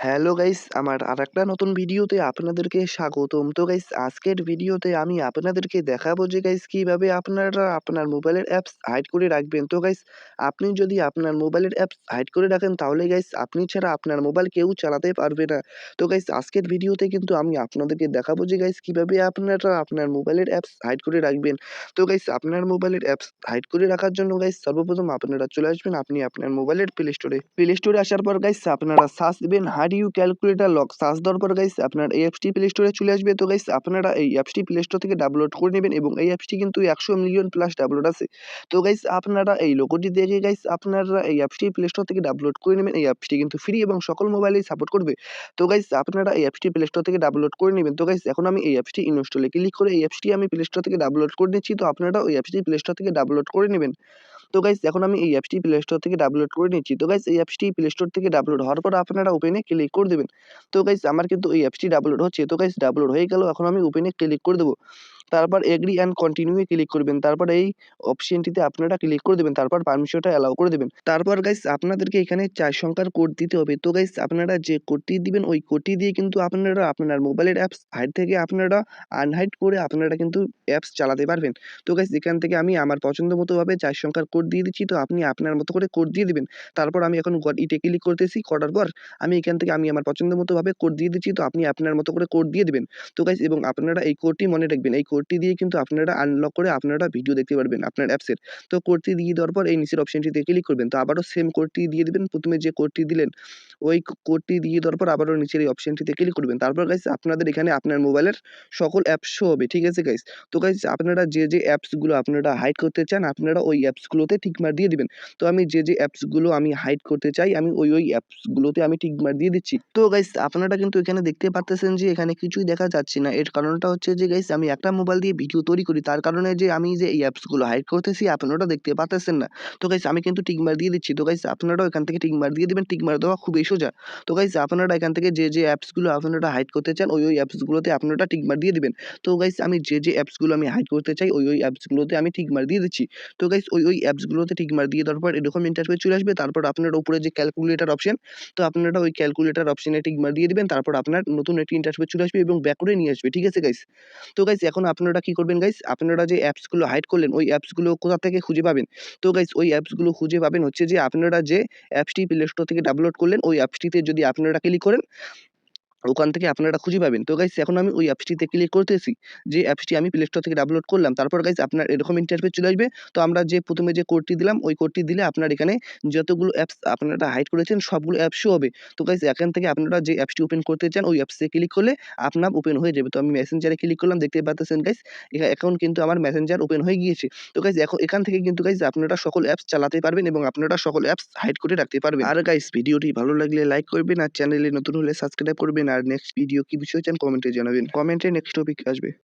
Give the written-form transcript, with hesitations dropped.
Hello guys, আমার আরেকটা নতুন ভিডিওতে আপনাদেরকে স্বাগতম। তো গাইস, আজকের ভিডিওতে আমি আপনাদেরকে দেখাবো যে গাইস কিভাবে আপনারা আপনার মোবাইলের অ্যাপস হাইড করে রাখবেন। তো গাইস, আপনি যদি আপনার মোবাইলের অ্যাপস হাইড করে রাখেন তাহলে গাইস আপনি ছাড়া আপনার মোবাইল কেউ চালাতে পারবে না। তো গাইস, আজকের ভিডিওতে কিন্তু আমি আপনাদেরকে দেখাবো যে গাইস কিভাবে আপনারা আপনার মোবাইলের অ্যাপস হাইড করে রাখবেন। তো গাইস, আপনার মোবাইলের অ্যাপস হাইড করে রাখার জন্য গাইস সর্বপ্রথম আপনারা চলে আসবেন আপনি আপনার মোবাইলের প্লে স্টোরে আসার পর গাইস আপনারা সার্চ দিবেন how do you calculator lock. Search দেওয়ার পর গাইস আপনার এই অ্যাপসটি প্লে স্টোরে চলে আসবে। তো গাইস, আপনারা এই অ্যাপসটি প্লে স্টোর থেকে ডাউনলোড করে নেবেন এবং এই অ্যাপসটি কিন্তু 100 মিলিয়ন প্লাস ডাউনলোড আছে। তো গাইস, আপনারা এই লোগোটি দেখে গাইস আপনারা এই অ্যাপসটি প্লে স্টোর থেকে ডাউনলোড করে নেবেন। এই অ্যাপসটি কিন্তু ফ্রি এবং সকল মোবাইলেই সাপোর্ট করবে। তো গাইস, আপনারা এই অ্যাপসটি প্লে স্টোর থেকে ডাউনলোড করে নেবেন। তো গাইস, এখন আমি এই অ্যাপসটি ইনস্টলে ক্লিক করে এই অ্যাপসটি আমি প্লে স্টোর থেকে ডাউনলোড করে নিচ্ছি। তো আপনারা ওই অ্যাপসটি প্লে স্টোর থেকে ডাউনলোড করে নেবেন। তো গাইস, এখন আমি এই অ্যাপসটি প্লে স্টোর থেকে ডাউনলোড করে নিচ্ছি। তো গাইস, এই অ্যাপসটি প্লে স্টোর থেকে ডাউনলোড হওয়ার পর আপনারা ওপেনে ক্লিক করে দেবেন। তো গাইস, আমার কিন্তু এই অ্যাপসটি ডাউনলোড হচ্ছে। তো গাইস, ডাউনলোড হয়ে গেল। এখন আমি ওপেনে ক্লিক করে দেবো। তারপর agri and continue A click করবেন। তারপর এই অপশনটিতে আপনারা ক্লিক করে দেবেন। তারপর পারমিশনটা অ্যালাউ করে দেবেন। তারপর গাইস, আপনাদেরকে এখানে 4 সংখ্যার কোড দিতে হবে। তো গাইস, আপনারা যে কোডটি দিবেন ওই কোডটি দিয়ে কিন্তু আপনারা আপনার মোবাইলের অ্যাপস হাইড থেকে আপনারা আনহাইড করে আপনারা কিন্তু অ্যাপস চালাতে পারবেন। তো গাইস, এখান থেকে আমি আমার পছন্দ মতো ভাবে 4 সংখ্যার কোড দিয়ে দিচ্ছি। তো আপনি আপনার মতো করে কোড দিয়ে দিবেন। তারপর আমি এখন গট ইটে ক্লিক করতেছি। করার পর আমি এখান থেকে আমি আমার পছন্দ মতো ভাবে কোড দিয়ে দিচ্ছি। তো আপনি আপনার মতো করে কোড দিয়ে দিবেন। তো গাইস, এবং আপনারা এই কোডটি মনে রাখবেন। এই কোডটি দিয়ে কিন্তু আপনারা আনলক করে আপনারা ভিডিও দেখতে পারবেন আপনার অ্যাপসের। তো কোডটি দিয়ে দেওয়ার পর এই নিচের অপশনটিতে ক্লিক করবেন। তো আবারও সেম কোডটি দিয়ে দিবেন। প্রথমে যে কোডটি দিলেন ওই কোডটি দিয়ে দেওয়ার পর আবারও নিচের এই অপশনটিতে ক্লিক করবেন। তারপর গাইস, আপনাদের এখানে আপনার মোবাইলের সকল অ্যাপস শো হবে। ঠিক আছে গাইস? তো গাইস, আপনারা যে অ্যাপসগুলো আপনারা হাইড করতে চান আপনারা ওই অ্যাপসগুলোতে টিক মার্ক দিয়ে দিবেন। তো আমি যে অ্যাপসগুলো আমি হাইড করতে চাই আমি ওই অ্যাপসগুলোতে আমি টিক মার্ক দিয়ে দিচ্ছি। তো গাইস, আপনারা কিন্তু এখানে দেখতে পারতেছেন যে এখানে কিছুই দেখা যাচ্ছে না। এর কারণটা হচ্ছে যে গাইস, আমি একটা মোবাইল দিয়ে ভিডিও তৈরি করি তার কারণে যে আমি যে এই অ্যাপসগুলো হাইড করতেছি আপনারা দেখতে পারতেছেন না। তো গাইস, আমি কিন্তু টিক মার্ক দিয়ে দিচ্ছি। তো গাইস, আপনারাও এখান থেকে টিক মার্ক দিয়ে দিবেন। টিক মার্ক দেওয়া খুবই সোজা। তো গাইস, আপনারা এখান থেকে যে অ্যাপসগুলো আপনারা হাইড করতে চান ওই অ্যাপসগুলোতে আপনারা টিক মার্ক দিয়ে দিবেন। তো গাইস, আমি যে অ্যাপসগুলো আমি হাইড করতে চাই ওই অ্যাপসগুলোতে আমি টিক মার্ক দিয়ে দিচ্ছি। তো গাইস, ওই অ্যাপসগুলোতে টিক মার্ক দিয়ে দেওয়ার পর এরকম ইন্টারফেস চলে আসবে। তারপর আপনার উপরে যে ক্যালকুলেটর অপশন, তো আপনারা ওই ক্যালকুলেটর অপশনে টিক মার্ক দিয়ে দিবেন। তারপর আপনার নতুন একটি ইন্টারফেস চলে আসবে এবং ব্যাক করে নিয়ে আসবে। ঠিক আছে গাইস? তো গাইস, এখন আপনারা কি করবেন গাইস? আপনারা যে অ্যাপসগুলো হাইড করলেন ওই অ্যাপসগুলো কোথা থেকে খুঁজে পাবেন? তো গাইস, ওই অ্যাপসগুলো খুঁজে পাবেন হচ্ছে যে আপনারা যে অ্যাপসটি প্লে স্টোর থেকে ডাউনলোড করলেন ওই অ্যাপসটিতে যদি আপনারা ক্লিক করেন ওখান থেকে আপনারা খুঁজে পাবেন। তো গাইস, এখন আমি ওই অ্যাপসটিতে ক্লিক করতেছি। যে অ্যাপসটি আমি প্লে স্টোর থেকে ডাউনলোড করলাম। তারপর গাইস, আপনার এরকম ইন্টারফেস চলে আসবে। তো আমরা যে প্রথমে যে কোডটি দিলাম ওই কোডটি দিলে আপনার এখানে যতগুলো অ্যাপস আপনারা হাইড করেছেন সবগুলো অ্যাপস শো হবে। তো গাইস, এখান থেকে আপনারা যে অ্যাপসটি ওপেন করতে চান ওই অ্যাপসে ক্লিক করলে আপনার ওপেন হয়ে যাবে। তো আমি মেসেঞ্জারে ক্লিক করলাম, দেখতে পাচ্ছেন গাইস এখন কিন্তু আমার মেসেঞ্জার ওপেন হয়ে গিয়েছে। তো গাইস, এখান থেকে কিন্তু গাইস আপনারা সকল অ্যাপস চালাতে পারবেন এবং আপনারা সকল অ্যাপস হাইড করে রাখতে পারবেন। আর গাইস, ভিডিওটি ভালো লাগলে লাইক করবেন আর চ্যানেলে নতুন হলে সাবস্ক্রাইব করবেন। আর নেক্সট ভিডিও কি বিষয় চান কমেন্টে জানাবেন। কমেন্টে নেক্সট টপিক আসবে।